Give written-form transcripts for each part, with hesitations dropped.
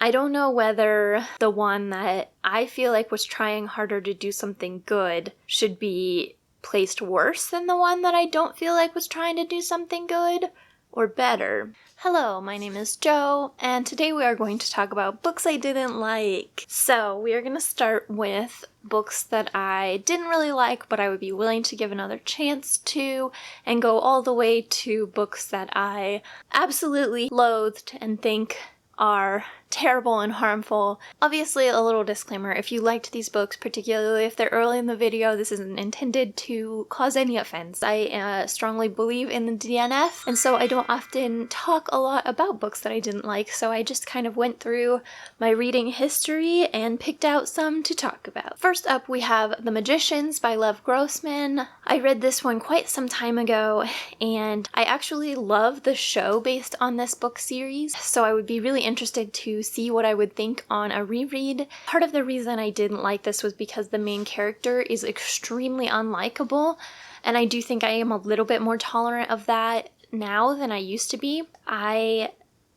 I don't know whether the one that I feel like was trying harder to do something good should be placed worse than the one that I don't feel like was trying to do something good, or better. Hello, my name is Jo, and today we are going to talk about books I didn't like. So we are going to start with books that I didn't really like, but I would be willing to give another chance to, and go all the way to books that I absolutely loathed and think are terrible and harmful. Obviously, a little disclaimer, if you liked these books, particularly if they're early in the video, this isn't intended to cause any offense. I strongly believe in the DNF, and so I don't often talk a lot about books that I didn't like, so I just kind of went through my reading history and picked out some to talk about. First up, we have The Magicians by Grossman. I read this one quite some time ago, and I actually love the show based on this book series, so I would be really interested to see what I would think on a reread. Part of the reason I didn't like this was because the main character is extremely unlikable, and I do think I am a little bit more tolerant of that now than I used to be. I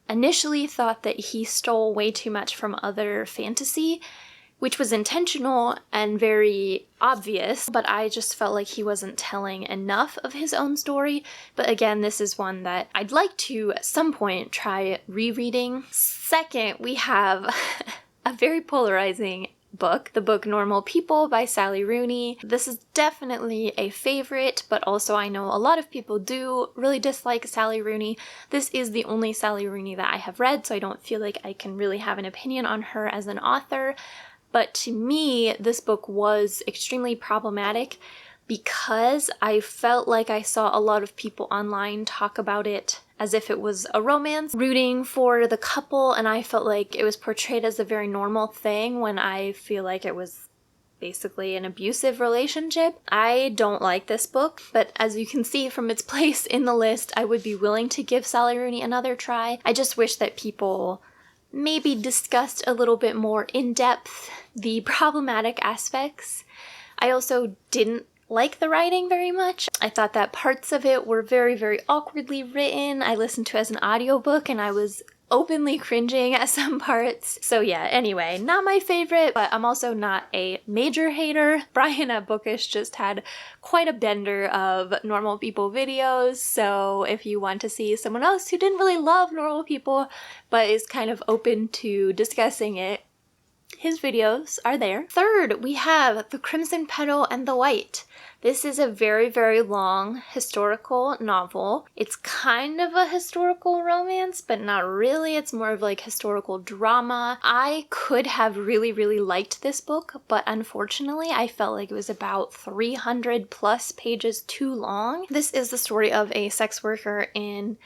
initially thought that he stole way too much from other fantasy, which was intentional and very obvious, but I just felt like he wasn't telling enough of his own story. But again, this is one that I'd like to, at some point, try rereading. Second, we have a very polarizing book, the book Normal People by Sally Rooney. This is definitely a favorite, but also I know a lot of people do really dislike Sally Rooney. This is the only Sally Rooney that I have read, so I don't feel like I can really have an opinion on her as an author. But to me, this book was extremely problematic because I felt like I saw a lot of people online talk about it as if it was a romance, rooting for the couple, and I felt like it was portrayed as a very normal thing when I feel like it was basically an abusive relationship. I don't like this book, but as you can see from its place in the list, I would be willing to give Sally Rooney another try. I just wish that people maybe discussed a little bit more in depth the problematic aspects. I also didn't like the writing very much. I thought that parts of it were very, very awkwardly written. I listened to it as an audiobook and I was openly cringing at some parts. So yeah, anyway, not my favorite, but I'm also not a major hater. Brian at Bookish just had quite a bender of Normal People videos, so if you want to see someone else who didn't really love Normal People, but is kind of open to discussing it, his videos are there. Third, we have The Crimson Petal and the White. This is a very, very long historical novel. It's kind of a historical romance, but not really. It's more of like historical drama. I could have really, really liked this book, but unfortunately I felt like it was about 300 plus pages too long. This is the story of a sex worker in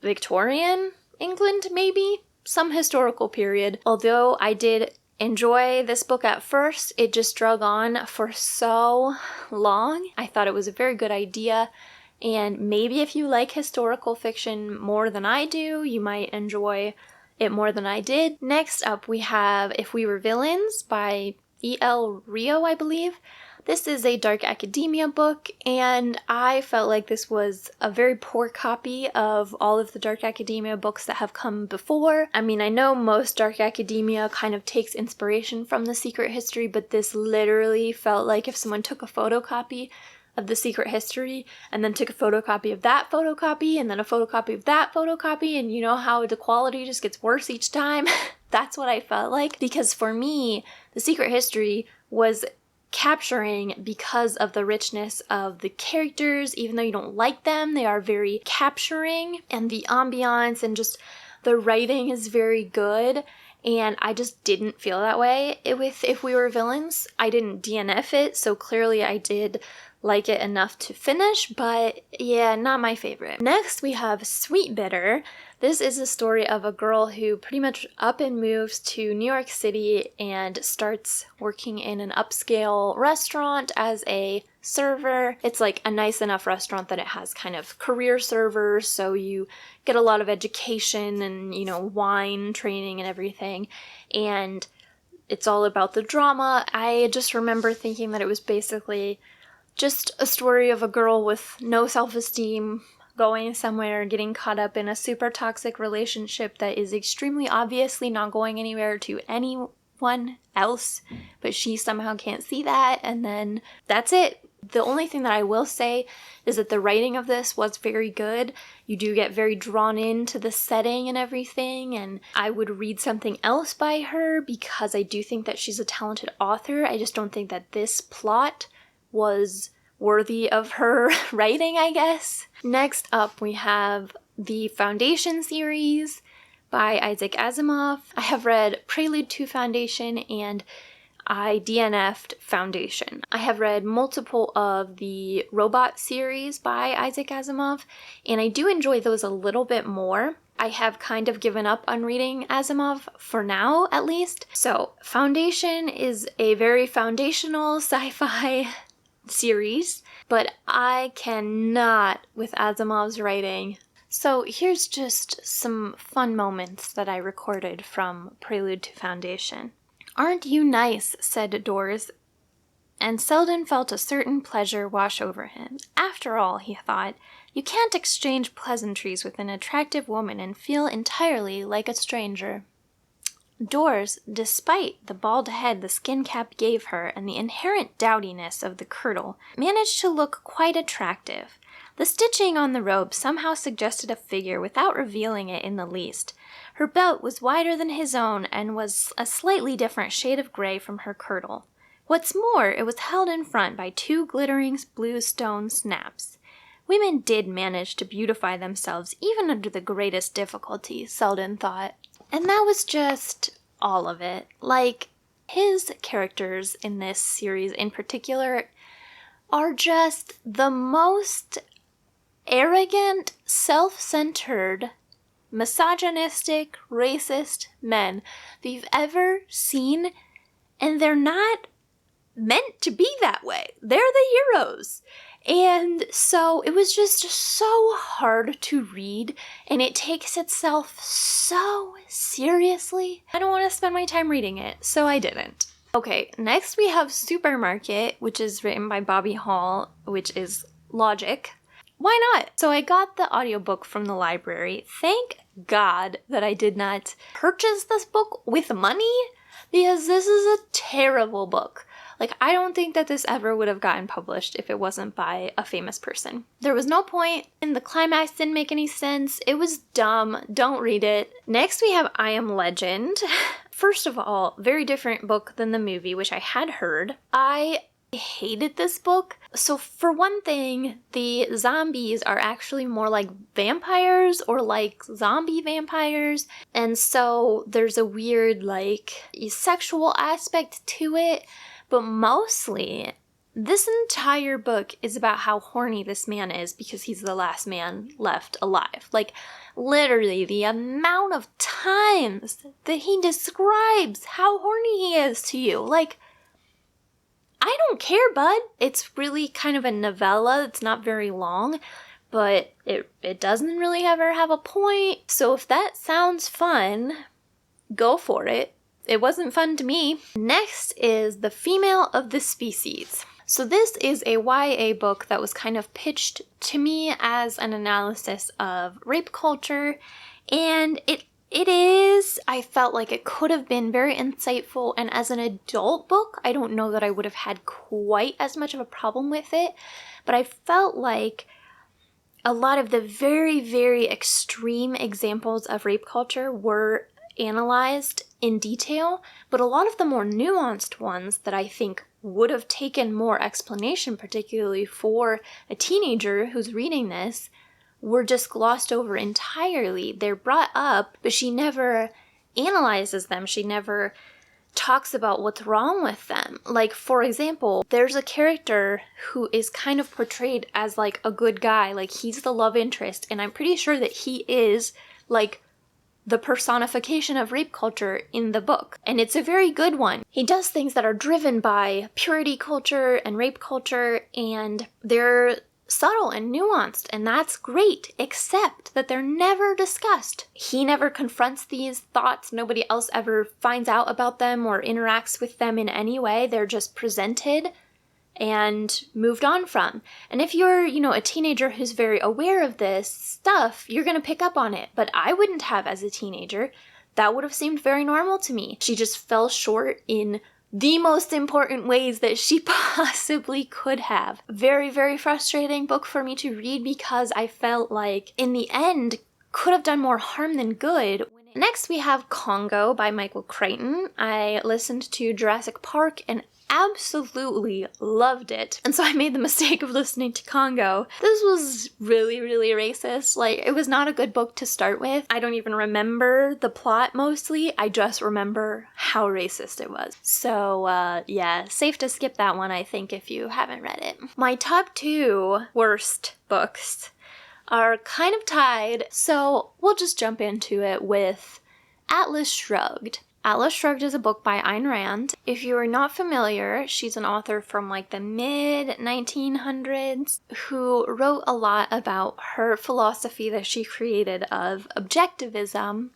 Victorian England, maybe? Some historical period. Although I did enjoy this book at first, it just drug on for so long. I thought it was a very good idea, and maybe if you like historical fiction more than I do, you might enjoy it more than I did. Next up, we have If We Were Villains by E.L. Rio, I believe. This is a dark academia book, and I felt like this was a very poor copy of all of the dark academia books that have come before. I mean, I know most dark academia kind of takes inspiration from The Secret History, but this literally felt like if someone took a photocopy of The Secret History and then took a photocopy of that photocopy and then a photocopy of that photocopy, and you know how the quality just gets worse each time? That's what I felt like, because for me, The Secret History was capturing because of the richness of the characters. Even though you don't like them, they are very capturing, and the ambiance and just the writing is very good, and I just didn't feel that way with If We Were Villains. I didn't DNF it, so clearly I did like it enough to finish, but yeah, not my favorite. Next, we have Sweetbitter. This is a story of a girl who pretty much up and moves to New York City and starts working in an upscale restaurant as a server. It's like a nice enough restaurant that it has kind of career servers, so you get a lot of education and, you know, wine training and everything. And it's all about the drama. I just remember thinking that it was basically just a story of a girl with no self-esteem going somewhere, getting caught up in a super toxic relationship that is extremely obviously not going anywhere to anyone else, but she somehow can't see that, and then that's it. The only thing that I will say is that the writing of this was very good. You do get very drawn into the setting and everything, and I would read something else by her because I do think that she's a talented author. I just don't think that this plot was worthy of her writing, I guess. Next up, we have the Foundation series by Isaac Asimov. I have read Prelude to Foundation and I DNF'd Foundation. I have read multiple of the Robot series by Isaac Asimov, and I do enjoy those a little bit more. I have kind of given up on reading Asimov, for now at least. So, Foundation is a very foundational sci-fi series, but I cannot with Asimov's writing. So here's just some fun moments that I recorded from Prelude to Foundation. "Aren't you nice?" said Doors, and Selden felt a certain pleasure wash over him. After all, he thought, you can't exchange pleasantries with an attractive woman and feel entirely like a stranger. Doors, despite the bald head the skin cap gave her and the inherent dowdiness of the kirtle, managed to look quite attractive. The stitching on the robe somehow suggested a figure without revealing it in the least. Her belt was wider than his own and was a slightly different shade of gray from her kirtle. What's more, it was held in front by two glittering blue stone snaps. Women did manage to beautify themselves even under the greatest difficulty, Selden thought. And that was just all of it. Like, his characters in this series in particular are just the most arrogant, self-centered, misogynistic, racist men that you've ever seen, and they're not meant to be that way. They're the heroes. And so it was just so hard to read, and it takes itself so seriously. I don't want to spend my time reading it, so I didn't. Okay, next we have Supermarket, which is written by Bobby Hall, which is logic. Why not? So I got the audiobook from the library. Thank God that I did not purchase this book with money, because this is a terrible book. Like, I don't think that this ever would have gotten published if it wasn't by a famous person. There was no point, and the climax didn't make any sense. It was dumb. Don't read it. Next, we have I Am Legend. First of all, very different book than the movie, which I had heard. I hated this book. So for one thing, the zombies are actually more like vampires or like zombie vampires. And so there's a weird like sexual aspect to it. But mostly, this entire book is about how horny this man is because he's the last man left alive. Like, literally, the amount of times that he describes how horny he is to you. Like, I don't care, bud. It's really kind of a novella. It's not very long, but it doesn't really ever have a point. So if that sounds fun, go for it. It wasn't fun to me. Next is The Female of the Species. So this is a YA book that was kind of pitched to me as an analysis of rape culture, and it is, I felt like it could have been very insightful, and as an adult book, I don't know that I would have had quite as much of a problem with it, but I felt like a lot of the very, very extreme examples of rape culture were analyzed in detail, but a lot of the more nuanced ones that I think would have taken more explanation, particularly for a teenager who's reading this, were just glossed over entirely. They're brought up, but she never analyzes them. She never talks about what's wrong with them. Like, for example, there's a character who is kind of portrayed as like a good guy, like he's the love interest, and I'm pretty sure that he is like the personification of rape culture in the book. And it's a very good one. He does things that are driven by purity culture and rape culture, and they're subtle and nuanced, and that's great, except that they're never discussed. He never confronts these thoughts. Nobody else ever finds out about them or interacts with them in any way. They're just presented, and moved on from. And if you're, a teenager who's very aware of this stuff, you're going to pick up on it. But I wouldn't have as a teenager. That would have seemed very normal to me. She just fell short in the most important ways that she possibly could have. Very, very frustrating book for me to read because I felt like, in the end, could have done more harm than good. Next, we have Congo by Michael Crichton. I listened to Jurassic Park and absolutely loved it. And so I made the mistake of listening to Congo. This was really, really racist. Like, it was not a good book to start with. I don't even remember the plot mostly. I just remember how racist it was. So, yeah, safe to skip that one, I think, if you haven't read it. My top 2 worst books are kind of tied, so we'll just jump into it with Atlas Shrugged. Atlas Shrugged is a book by Ayn Rand. If you are not familiar, she's an author from like the mid-1900s who wrote a lot about her philosophy that she created of objectivism,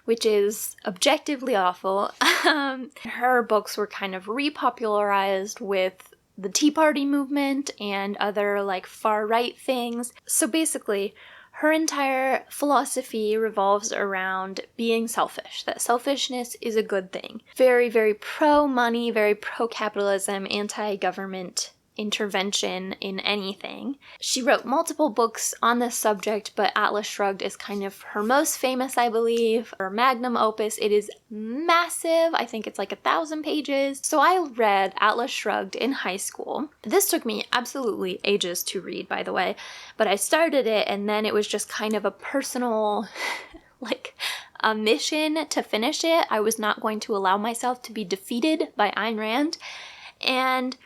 which is objectively awful. Her books were kind of repopularized with the Tea Party movement and other like far-right things. So basically, her entire philosophy revolves around being selfish, that selfishness is a good thing. Very, very pro-money, very pro-capitalism, anti-government intervention in anything. She wrote multiple books on this subject, but Atlas Shrugged is kind of her most famous, I believe, her magnum opus. It is massive. I think it's like 1,000 pages. So I read Atlas Shrugged in high school. This took me absolutely ages to read, by the way, but I started it and then it was just kind of a personal, like, a mission to finish it. I was not going to allow myself to be defeated by Ayn Rand. And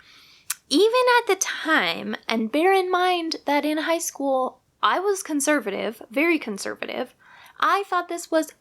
even at the time, and bear in mind that in high school, I was conservative, very conservative, I thought this was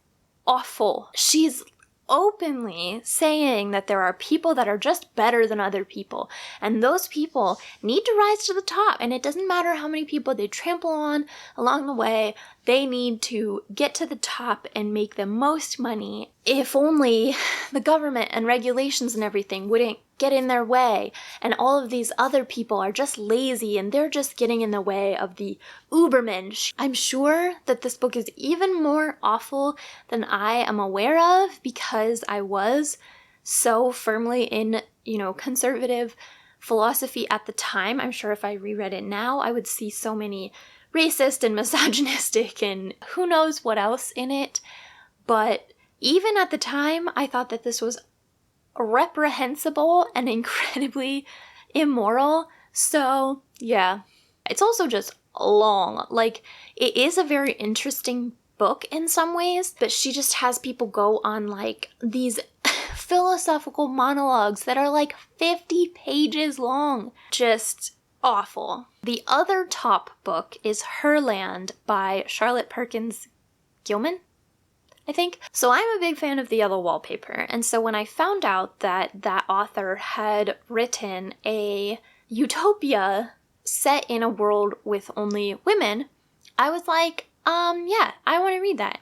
awful. She's openly saying that there are people that are just better than other people, and those people need to rise to the top, and it doesn't matter how many people they trample on along the way, they need to get to the top and make the most money. If only the government and regulations and everything wouldn't get in their way, and all of these other people are just lazy and they're just getting in the way of the Ubermensch. I'm sure that this book is even more awful than I am aware of because I was so firmly in, conservative philosophy at the time. I'm sure if I reread it now, I would see so many racist and misogynistic and who knows what else in it. But even at the time, I thought that this was reprehensible and incredibly immoral. So, yeah. It's also just long. Like, it is a very interesting book in some ways, but she just has people go on, like, these philosophical monologues that are, like, 50 pages long. Just awful. The other top book is Herland by Charlotte Perkins Gilman, I think. So I'm a big fan of The Yellow Wallpaper, and so when I found out that that author had written a utopia set in a world with only women, I was like, yeah, I want to read that.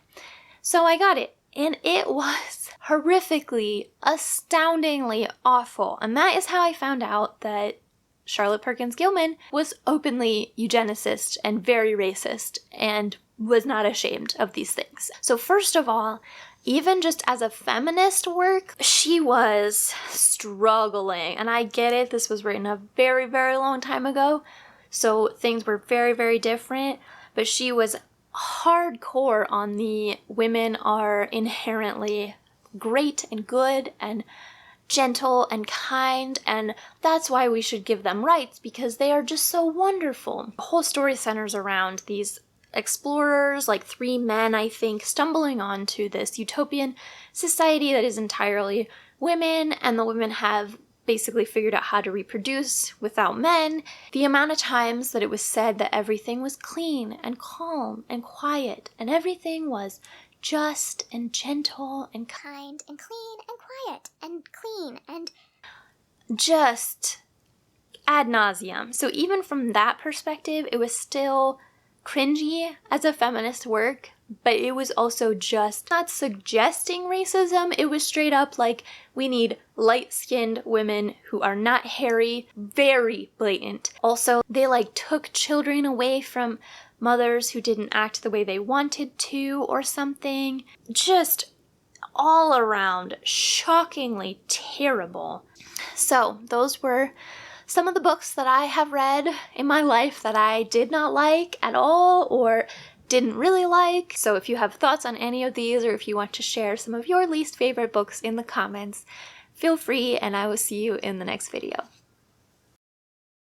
So I got it, and it was horrifically, astoundingly awful. And that is how I found out that Charlotte Perkins Gilman was openly eugenicist and very racist and was not ashamed of these things. So first of all, even just as a feminist work, she was struggling. And I get it, this was written a very, very long time ago, so things were very, very different. But she was hardcore on the women are inherently great and good and gentle and kind, and that's why we should give them rights, because they are just so wonderful. The whole story centers around these explorers, like 3 men, I think, stumbling onto this utopian society that is entirely women, and the women have basically figured out how to reproduce without men. The amount of times that it was said that everything was clean and calm and quiet, and everything was just and gentle and kind and clean and quiet and clean and just ad nauseum. So even from that perspective, it was still cringy as a feminist work, but it was also just not suggesting racism. It was straight up like, we need light-skinned women who are not hairy. Very blatant. Also, they like took children away from mothers who didn't act the way they wanted to or something. Just all around shockingly terrible. So those were some of the books that I have read in my life that I did not like at all or didn't really like. So if you have thoughts on any of these, or if you want to share some of your least favorite books in the comments, feel free, and I will see you in the next video.